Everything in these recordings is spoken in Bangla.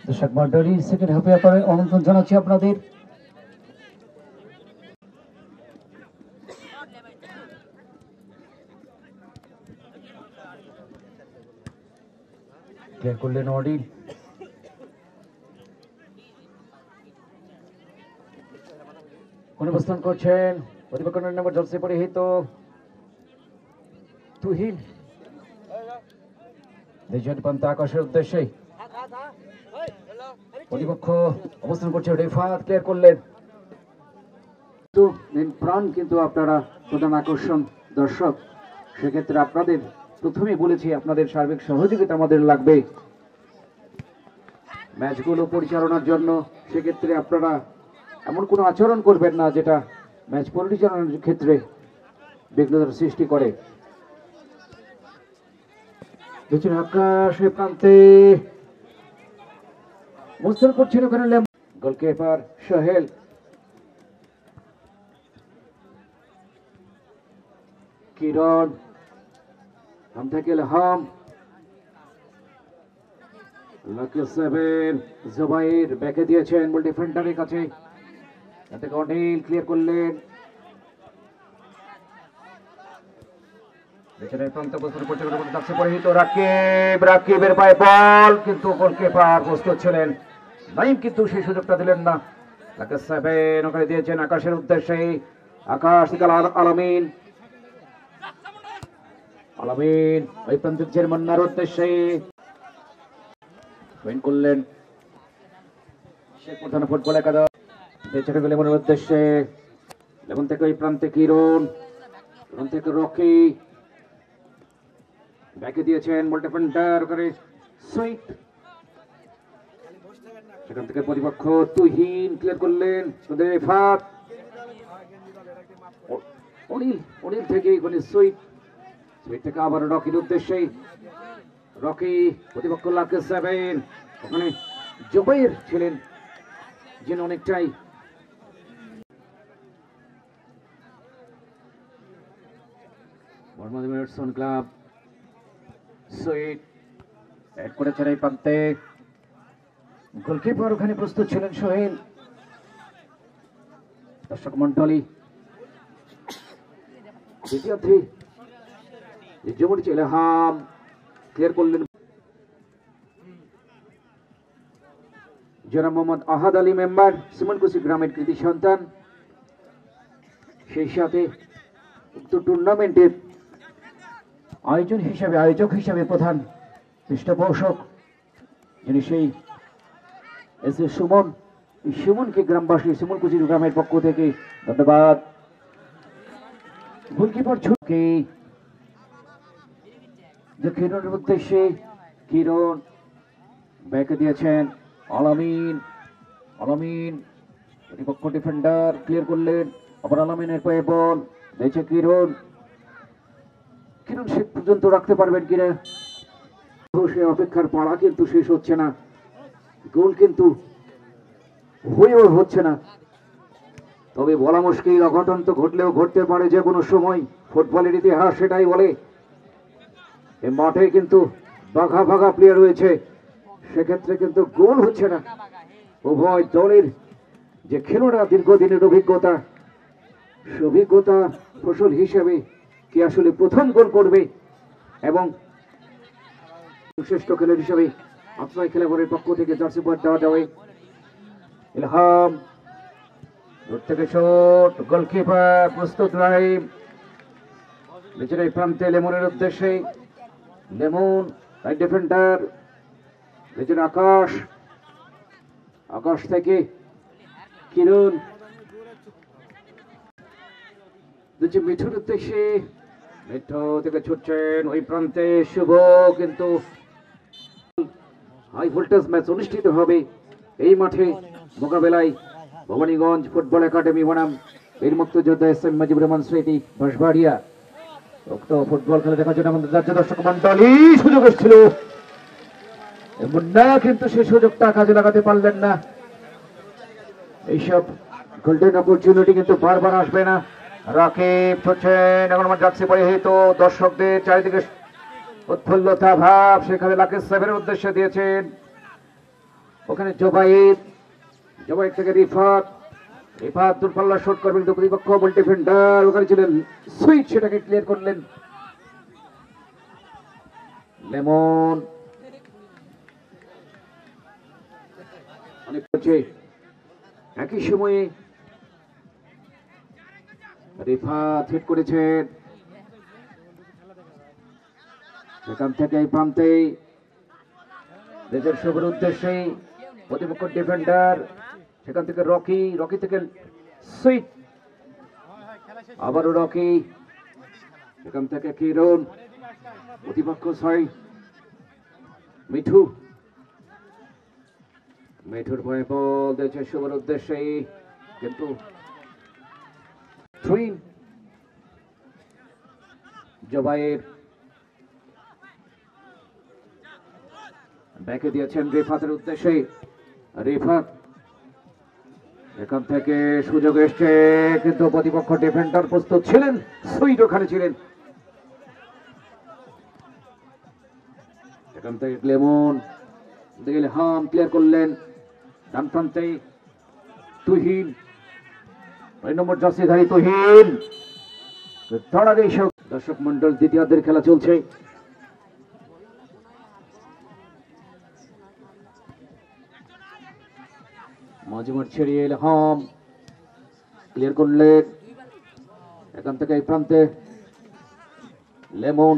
দর্শক মন্ডলী, সেকেন্ড হাফে আপনাদের আমন্ত্রণ জানাচ্ছি আপনাদের। ক্লিয়ার করলেন অডিন, অবস্থান করছেন প্রতিপক্ষের নম্বর জার্সি পরিহিত তুহিন। দ্বিতীয় প্রান্ত আকাশের উদ্দেশ্যে প্রতিপক্ষ অবস্থান করছে, রেফাত ক্লিয়ার করলেন। প্রাণ কিন্তু আপনারা প্রধান আকর্ষণ দর্শক, সেক্ষেত্রে আপনাদের প্রথমেই বলেছি আপনাদের সার্বিক সহযোগিতা আমাদের লাগবে ম্যাচগুলো পরিচালনার জন্য। সেক্ষেত্রে আপনারা এমন কোনো আচরণ করবেন না যেটা ম্যাচ পরিচালনার ক্ষেত্রে বিঘ্নতার সৃষ্টি করে। দক্ষিণ আকাশে প্রান্তে অবস্থান করছেন ওখানে গোলকিপার সোহেল। কিরণ হাম থেকে হাম জুবাইর ব্যাকে দিয়েছেন বল ডিফেন্ডারের কাছে, অনিল ক্লিয়ার করলেন। রাকিবের পায়ে বল, কিন্তু গোলকিপার প্রস্তুত ছিলেন, নাইম কিন্তু সেই সুযোগটা দিলেন না। ওখানে দিয়েছেন আকাশের উদ্দেশ্যে, আকাশ থেকে আলামিন, আলামিন ওই প্রান্ত দিচ্ছেন মান্নার উদ্দেশ্যে, করলেন শেখ প্রধান ফুটবল একাদশের লেমনের উদ্দেশ্যে, লেমন থেকে ওই প্রান্তে কিরণ, কিরণ থেকে রকি ব্যাকে দিয়েছেন বল ডিফেন্ডার করে সুইট, সেখান থেকে প্রতিপক্ষ তুহিন ক্লিয়ার করলেন। রেফাত অনিল, অনিল থেকে সুইট, সুইট থেকে আবার রকির উদ্দেশ্যে, রকি প্রতিপক্ষ লাকে সেভেন, ওখানে জুবাইর ছিলেন যিনি অনেকটাই ক্লাব। সুইট অ্যাড করেছেন এই প্রান্তে, গোলকিপার ওখানে প্রস্তুত ছিলেন সোহেল। দর্শক মন্ডলী, দ্বিতীয়ার্ধে ইলহাম ক্লিয়ার করলেন। জনাব মোহাম্মদ আহাদ আলী মেম্বার, সিমনকুচি গ্রামের কৃতি সন্তান, সেই সাথে উক্ত টুর্নামেন্টের আয়োজক হিসাবে প্রধান পৃষ্ঠপোষক যিনি সেই এস এ সুমন, সুমনকে গ্রামবাসী সিমনকুচি গ্রামের পক্ষ থেকে ধন্যবাদ। গোলকিপার ছুটকে কিরণের উদ্দেশ্যে, কিরণ ব্যাকে দিয়েছেন আলামিন, আলামিন প্রতিপক্ষ ডিফেন্ডার ক্লিয়ার করলেন, আবার আলামিনের পায়ে বল দিয়েছে কিরণ, কিরণ শেষ পর্যন্ত রাখতে পারবেন কিনা, সে অপেক্ষার পাড়া কিন্তু শেষ হচ্ছে না, গোল কিন্তু হয়েও হচ্ছে না। তবে বলা মুশকিল, অঘটন তো ঘটলেও ঘটতে পারে যে কোনো সময়, ফুটবলের ইতিহাস সেটাই বলে। এই মাঠে কিন্তু বাঘা বাঘা প্লেয়ার রয়েছে, সেক্ষেত্রে কিন্তু গোল হচ্ছে না। উভয় দলের যে খেলোয়াড়রা দীর্ঘদিনের অভিজ্ঞতা, অভিজ্ঞতা ফসল হিসেবে কি আসলে প্রথম গোল করবে এবং শ্রেষ্ঠ খেলোয়াড় হিসেবে আপনার খেলোয়াড়ের পক্ষ থেকে জার্সি বোর্ড দেওয়া যাবে। ইলহাম থেকে শট, গোলকিপার প্রস্তুত নাই, নিচের এই প্রান্তে লেমনের উদ্দেশ্যে, লেমন রাইট ডিফেন্ডার, নিচের আকাশ, আকাশ থেকে কিরণ, মিঠুর উদ্দেশ্যে, মিঠু থেকে ছুটছেন ওই প্রান্তে শুভ, কিন্তু হাই ভোল্টেজ ম্যাচ অনুষ্ঠিত হবে এই মাঠে মোকাবেলায় ভবানীগঞ্জ ফুটবল একাডেমি বনাম বীর মুক্তিযোদ্ধা এস এম মুজিবুর রহমান স্মৃতি বাঁশবাড়িয়া। উক্ত ফুটবল খেলা দেখার জন্য আমাদের রাজ্য দর্শক মন্ডলী সুযোগ এসেছিল, মুন্না কিন্তু সেই সুযোগটা কাজে লাগাতে পারলেন না। এইসব গোল্ডেন অপরচুনিটি কিন্তু বারবার আসবে না। রাকিব ছুটছেন, এখন আমার জার্সি পরিহিত, দর্শকদের চারিদিকে উৎফুল্লতা ভাব, সেখানে লাকি সেভেনের উদ্দেশ্যে দিয়েছেন ওখানে জোবাইর থেকে রিফাত দূরপাল্লা শট করবেন কিন্তু প্রতিপক্ষ বল ডিফেন্ডার ওখানে ছিলেন সুইট, সেটাকে ক্লিয়ার করলেন লেমন। অনেক হচ্ছে একই সময়ে রিফাত হিট করেছেন সেখান থেকে এই প্রান্তে দেশের শুভের উদ্দেশ্যে প্রতিপক্ষ ডিফেন্ডার, সেখান থেকে রকি থেকে সুইট, আবারও রকি, সেখান থেকে কিরণ, প্রতিপক্ষ 6 মিঠুর ভয়ে বল দিয়েছে শুভের উদ্দেশ্যে, কিন্তু জোবাইর ব্যাকে দিয়েছেন রিফাতের উদ্দেশ্যে। রিফাত এখান থেকে সুযোগ এসছে, কিন্তু প্রতিপক্ষ ডিফেন্ডার প্রস্তুত ছিলেন, সুইট ওখানে ছিলেন। এখান থেকে লেমন হাম ক্লিয়ার করলেন ডান প্রান্তে তুহিন, 9 নম্বর জার্সিধারী তুহিন। দর্শক মন্ডল দ্বিতীয়ার্ধের খেলা চলছে। মাঝমাঠ ছেড়িয়ে হাম ক্লিয়ার করলেন, এখান থেকে এই প্রান্তে লেমন,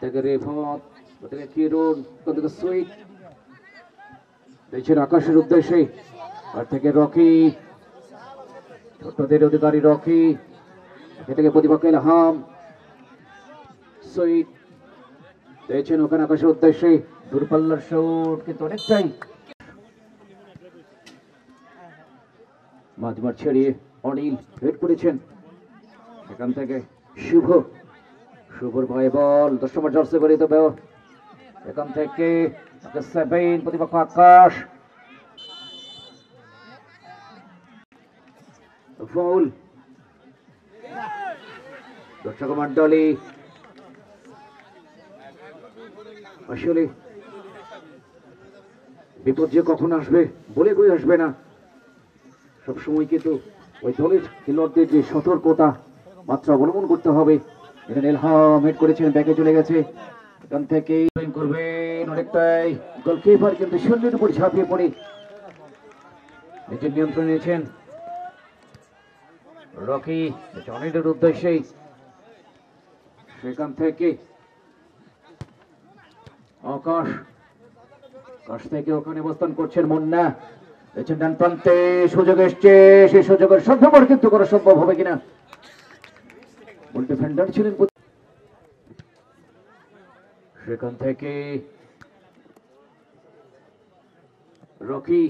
থেকে রেফাত, থেকে কিরণ, থেকে সুইট দিয়েছেন আকাশের উদ্দেশ্যে, আর থেকে রকি, ছোটদের অধিকারী রকি, থেকে প্রতিপক্ষ হাম, সুইট দিয়েছেন ওখানে আকাশের উদ্দেশ্যে, দূরপাল্লার শট কিন্তু অনেকটাই। মাঝমাঠ ছেড়িয়ে অনিল হেড করেছেন, এখান থেকে শুভর ভয়ে বল 10 নম্বর জার্সি পরিহিত, এখান থেকে 7 প্রতিপক্ষ আকাশ, ফাউল। দর্শক মন্ডলী আসলে বিপদ যে কখন আসবে বলে কই আসবে না, সবসময় কিন্তু ওই দলের খেলোয়াড়দের যে সতর্কতা মাত্রা অবলম্বন করতে হবে। এখানে এলহাম হেড করেছেন, ব্যাকে চলে গেছে, এখান থেকে করবেন অনেকটাই, গোলকিপার কিন্তু শূন্যের উপর ঝাঁপিয়ে পড়ে নিজের নিয়ন্ত্রণ নিয়েছেন। রকি জনির উদ্দেশ্যে, সেখান থেকে আকাশ থেকে ওখানে অবস্থান করছেন মুন্না, ডান প্রান্তে সুযোগ এসছে, সেই সুযোগের সদ্ব্যবহার কিন্তু করা সম্ভব হবে কিনা। ডিফেন্ডার ছিলেন সেখান থেকে রকি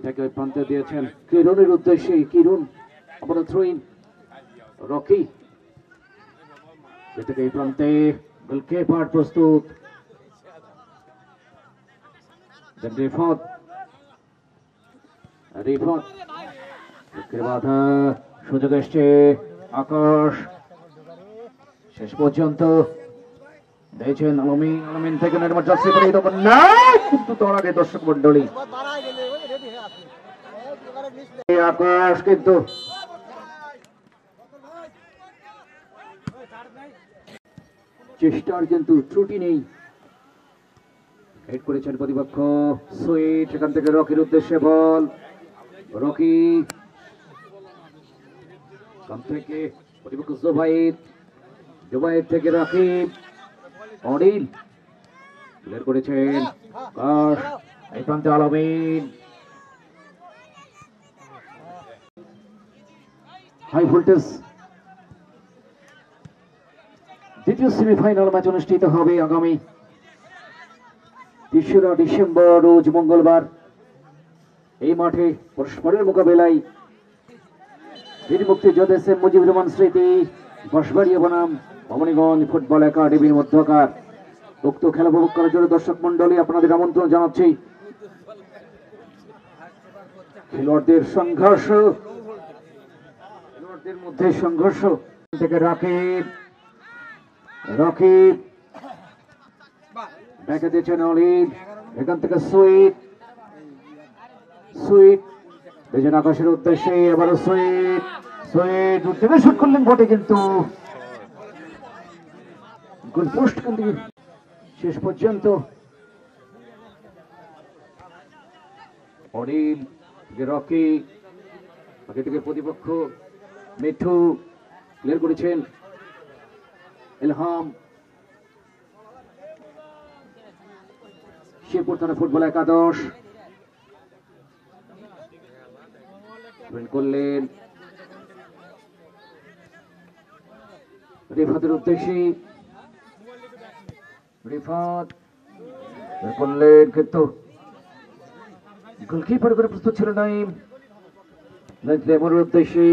থেকে ওই প্রান্তে দিয়েছেন কিরণের উদ্দেশ্যে, কিরণ আবার থ্রোইন, রকি থেকে এই প্রান্তে গোলকিপার প্রস্তুত, রিফাত বাধা, সুযোগ এসছে আকাশ, শেষ পর্যন্ত দিয়েছেন আলমিন থেকে জার্সি পরিহিত না, কিন্তু তার আগে দর্শক মন্ডলী আকাশ কিন্তু চেষ্টার কিন্তু ত্রুটি নেই, হেড করেছেন প্রতিপক্ষ সুইট, সেখান থেকে রকির উদ্দেশ্যে বল, রকি থেকে প্রতিপক্ষ জোবাইর থেকে রাকিব, অনিল ক্লিয়ার করেছেন, এই প্রান্তে আলমিন, হাই ভোল্টেজ দ্বিতীয় সেমিফাইনাল ম্যাচ অনুষ্ঠিত হবে আগামী 3রা ডিসেম্বর রোজ মঙ্গলবার। এই মাঠে পরস্পরের মোকাবেলায় বীর মুক্তিযোদ্ধা এস এম মুজিবুর রহমান স্মৃতি বাঁশবাড়িয়া বনাম ভবানীগঞ্জ ফুটবল একাডেমির মধ্যকার উক্ত খেলা উপভোগ করার জন্য দর্শক মন্ডলী আপনাদের আমন্ত্রণ জানাচ্ছি। খেলোয়াড়দের মধ্যে সংঘর্ষ থেকে রাকিব ব্যাকে দিয়েছেন অলিভ, এখান থেকে সুইট, সুইট দিয়েছেন আকাশের উদ্দেশ্যে, এবারও সুইট, সুইট উঠে শুট করলেন বটে, কিন্তু গোল পোস্ট কিন্তু শেষ পর্যন্ত অনিল রকি, আগে থেকে প্রতিপক্ষ মিঠু ক্লিয়ার করেছেন ইলহাম। শেরপুর থানা ফুটবল একাদশ করলেন রিফাতের উদ্দেশ্যে, রিফাত করলেন কিন্তু গোলকিপার করে প্রস্তুত ছিল নাইম। লেমনের উদ্দেশ্যে,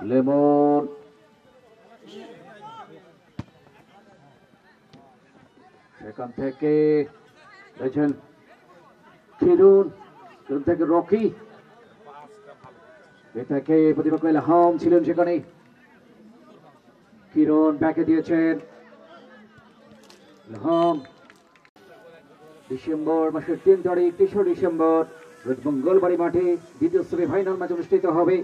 লেমন সেখান থেকে দেখছেন খিরুন, খিরুন থেকে রকি, এ থেকে প্রতিপক্ষ ইলহাম ছিলেন সেখানে। কিরণ ব্যাকে দিয়েছেন ইলহাম। ডিসেম্বর মাসের 3 তারিখ 3 ডিসেম্বর মঙ্গলবাড়ি মাঠে দ্বিতীয় সেমিফাইনাল ম্যাচ অনুষ্ঠিত হবে।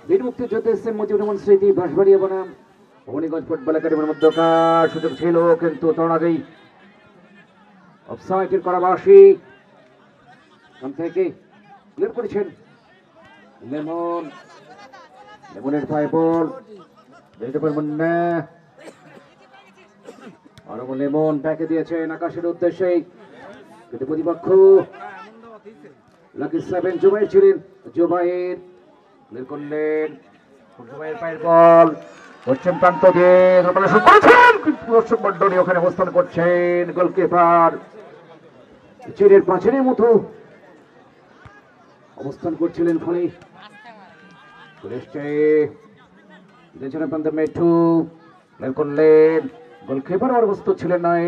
বীর মুক্তিযোদ্ধা এস এম মুজিবুর রহমান স্মৃতি বাঁশবাড়িয়া বনাম ভবানীগঞ্জ ফুটবল একাডেমির মধ্যকার সুযোগ ছিল, কিন্তু তার আগেই অফসাইডের করাবাসী থেকে ক্লিয়ার করেছেন লেমন। লেমনের পায়ে বল মুন্না, আরো লেমন ব্যাকে দিয়েছেন আকাশের উদ্দেশ্যে, কিন্তু প্রতিপক্ষ লাকি 7 জুবাইর ছিলেন, জুবাইর ক্লিয়ার করলেন, জুবাইর পায়ের বল পশ্চিম প্রান্ত দিয়ে করেছেন, দর্শক মন্ডলী ওখানে অবস্থান করছেন। গোলকিপার চিরের পাঁচের মতো অবস্থান করছিলেন, ফলে মেঠু করলেন, গোলকিপার প্রস্তুত ছিলেন নয়।